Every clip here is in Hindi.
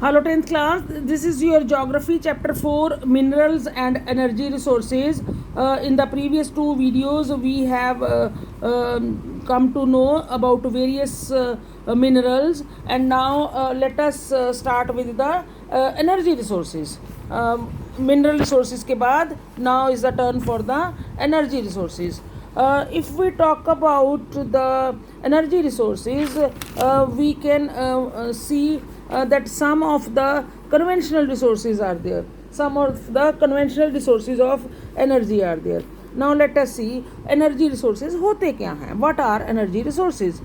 Hello 10th class, this is your geography chapter 4 minerals and energy resources. In the previous two videos we have come to know about various minerals, and now let us start with the energy resources. Mineral resources के बाद now is the turn for the energy resources. If we talk about the energy resources, we can see that some of the conventional resources are there. Some of the conventional resources of energy are there. Now let us see energy resources होते क्या हैं. What are energy resources?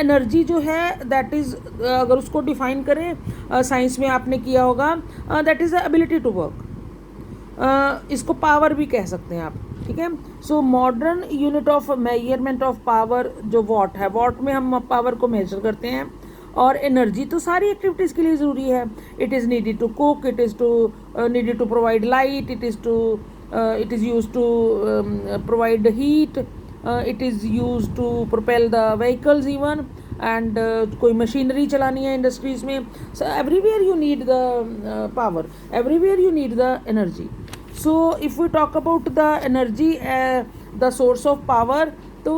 Energy जो है दैट इज़, अगर उसको डिफाइन करें साइंस में आपने किया होगा, that is the ability to work. इसको पावर भी कह सकते हैं आप. ठीक है. So modern unit of measurement of power जो वॉट है, वॉट में हम पावर को मेजर करते हैं. और एनर्जी तो सारी एक्टिविटीज़ के लिए ज़रूरी है. It is needed to cook, it is to needed to provide light, it is use to provide heat, it is use to propel the vehicles even, and कोई मशीनरी चलानी है इंडस्ट्रीज़ में. So everywhere you need the power, everywhere you need the energy. So if we talk about the energy, the source of power, तो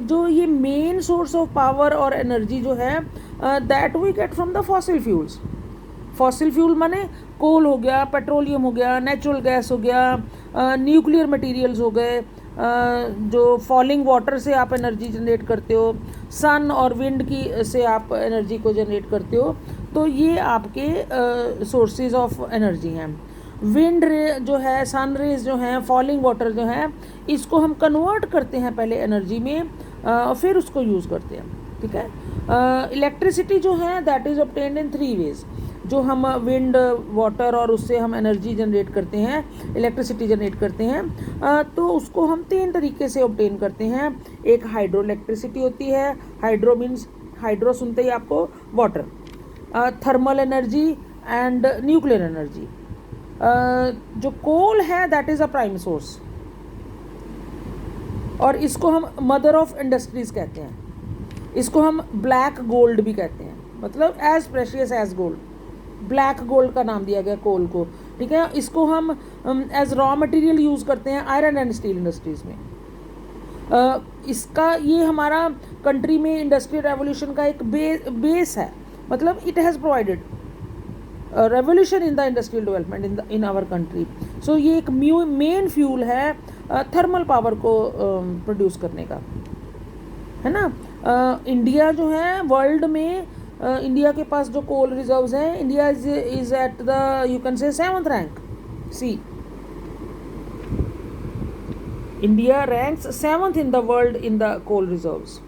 जो ये मेन सोर्स ऑफ पावर और एनर्जी जो है that we get from the fossil fuels. Fossil fuel माने कोल हो गया, पेट्रोलियम हो गया, नेचुरल गैस हो गया, न्यूक्लियर मटेरियल्स हो गए, जो फॉलिंग वाटर से आप एनर्जी जनरेट करते हो, सन और विंड की से आप एनर्जी को जनरेट करते हो. तो ये आपके सोर्सेज ऑफ एनर्जी हैं. विंड रे जो है, सन रेज जो हैं, फॉलिंग वाटर जो है, इसको हम कन्वर्ट करते हैं पहले एनर्जी में, फिर उसको यूज़ करते हैं. ठीक है. इलेक्ट्रिसिटी जो है that is obtained in 3 ways. जो हम विंड, वाटर और उससे हम एनर्जी जनरेट करते हैं, इलेक्ट्रिसिटी जनरेट करते हैं, तो उसको हम 3 तरीके से ऑब्टेन करते हैं. एक हाइड्रो इलेक्ट्रिसिटी होती है. हाइड्रो मीन्स, हाइड्रो सुनते ही आपको water. Thermal energy and nuclear energy. जो कोल है that is a prime source, और इसको हम मदर ऑफ इंडस्ट्रीज़ कहते हैं. इसको हम ब्लैक गोल्ड भी कहते हैं, मतलब as precious as gold. Black gold का नाम दिया गया कोल को. ठीक है. इसको हम एज रॉ मटेरियल यूज़ करते हैं आयरन एंड स्टील इंडस्ट्रीज़ में. इसका ये हमारा कंट्री में इंडस्ट्रियल रेवोल्यूशन का एक बेस है. मतलब it has provided revolution in the industrial development in our country. So ये एक मेन फ्यूल है थर्मल पावर को प्रोड्यूस करने का, है ना. इंडिया जो है वर्ल्ड में, इंडिया के पास जो कोल रिजर्व्स हैं, India is at the, you can say 7th rank. See, India ranks 7th in the world in the coal reserves.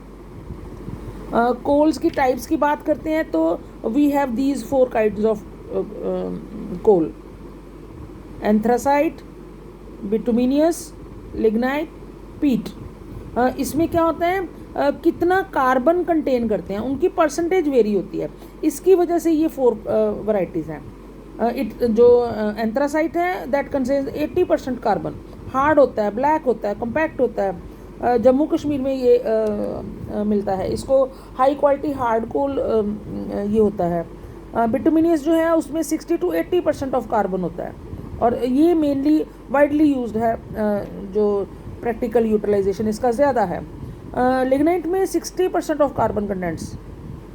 Coals की टाइप्स की बात करते हैं तो we have these 4 kinds of coal: anthracite, bituminous, lignite, peat. इसमें क्या होता है, कितना कार्बन कंटेन करते हैं, उनकी परसेंटेज वेरी होती है. इसकी वजह से ये 4 वैरायटीज़ हैं. जो एंथ्रासाइट है दैट कंटेन्स 80% कार्बन. हार्ड होता है, ब्लैक होता है, कॉम्पैक्ट होता है. जम्मू कश्मीर में ये मिलता है. इसको हाई क्वालिटी हार्ड कोल ये होता है. बिटुमिनियस जो है उसमें 60 to 80% ऑफ कार्बन होता है, और ये मेनली वाइडली यूज्ड है. जो प्रैक्टिकल यूटिलाइजेशन इसका ज़्यादा है. लिग्नाइट में 60% ऑफ कार्बन कंटेंट्स,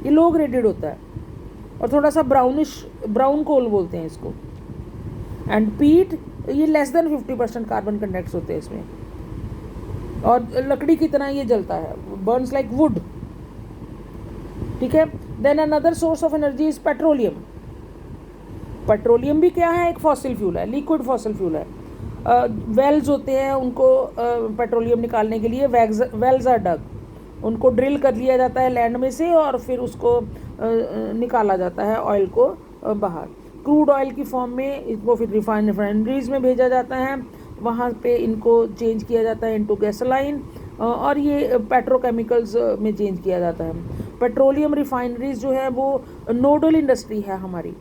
ये लो ग्रेडेड होता है और थोड़ा सा ब्राउन कोल बोलते हैं इसको. एंड पीट, ये लेस देन 50% कार्बन कंटेंट्स होते हैं इसमें, और लकड़ी की तरह ये जलता है, बर्न्स लाइक वुड. ठीक है. Then another source of energy is petroleum. Petroleum भी क्या है, एक फॉसिल फ्यूल है, लिक्विड फॉसिल फ्यूल है. वेल्स होते हैं, उनको पेट्रोलियम निकालने के लिए वेल्स आर डग. उनको ड्रिल कर लिया जाता है लैंड में से, और फिर उसको निकाला जाता है ऑयल को बाहर. क्रूड ऑयल की फॉर्म में इनको फिर रिफाइनरीज में भेजा जाता है, वहाँ पे इनको चेंज किया जाता है इनटू गैसोलाइन, और ये पेट्रोकेमिकल्स में चेंज किया जाता है. पेट्रोलियम रिफाइनरीज जो है वो नोडल इंडस्ट्री है हमारी.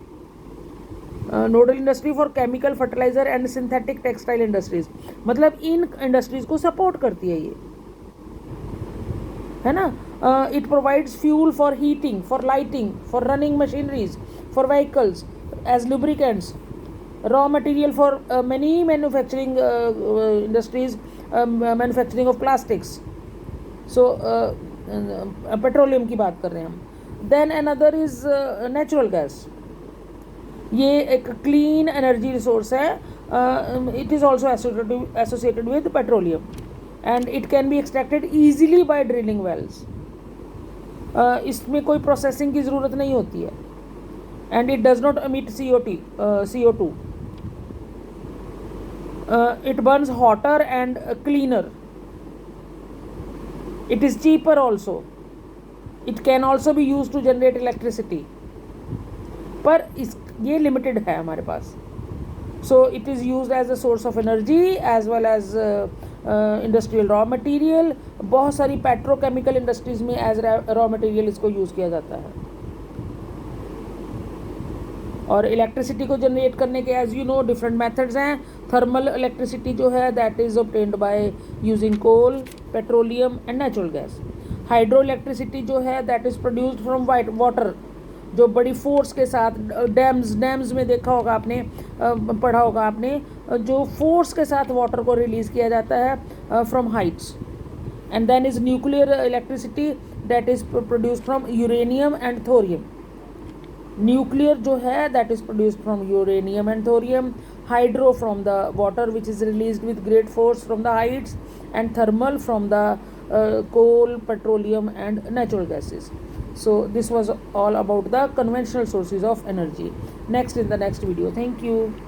Nodal industry for chemical, fertiliser and synthetic textile industries. मतलब इन इंडस्ट्रीज को सपोर्ट करती है ये, है ना. It provides fuel for heating, for lighting, for running machineries, for vehicles, as lubricants, raw material for many manufacturing industries, manufacturing of plastics. So petroleum की बात कर रहे हैं हम. Then another is natural gas. ये एक क्लीन एनर्जी रिसोर्स है. It is also associated with petroleum and it can be extracted easily by drilling wells. इसमें कोई प्रोसेसिंग की ज़रूरत नहीं होती है. And it does not emit CO2. It burns hotter and cleaner. It is cheaper also. It can also be used to generate electricity. पर ये limited है हमारे पास. So it is used as a source of energy as well as industrial raw material. बहुत सारी petrochemical industries में as raw material इसको use किया जाता है. और इलेक्ट्रिसिटी को जनरेट करने के as you know different methods हैं. थर्मल इलेक्ट्रिसिटी जो है that is obtained by using coal, petroleum and natural gas. Hydro electricity जो है that is produced from water, जो बड़ी फोर्स के साथ डैम्स में देखा होगा आपने, पढ़ा होगा आपने, जो फोर्स के साथ वाटर को रिलीज़ किया जाता है from heights. And then is nuclear electricity that is produced from uranium and thorium. Nuclear जो है that is produced from uranium and thorium. Hydro from the water which is released with great force from the heights. And thermal from the coal, petroleum and natural gases. So this was all about the conventional sources of energy. Next in the next video. Thank you.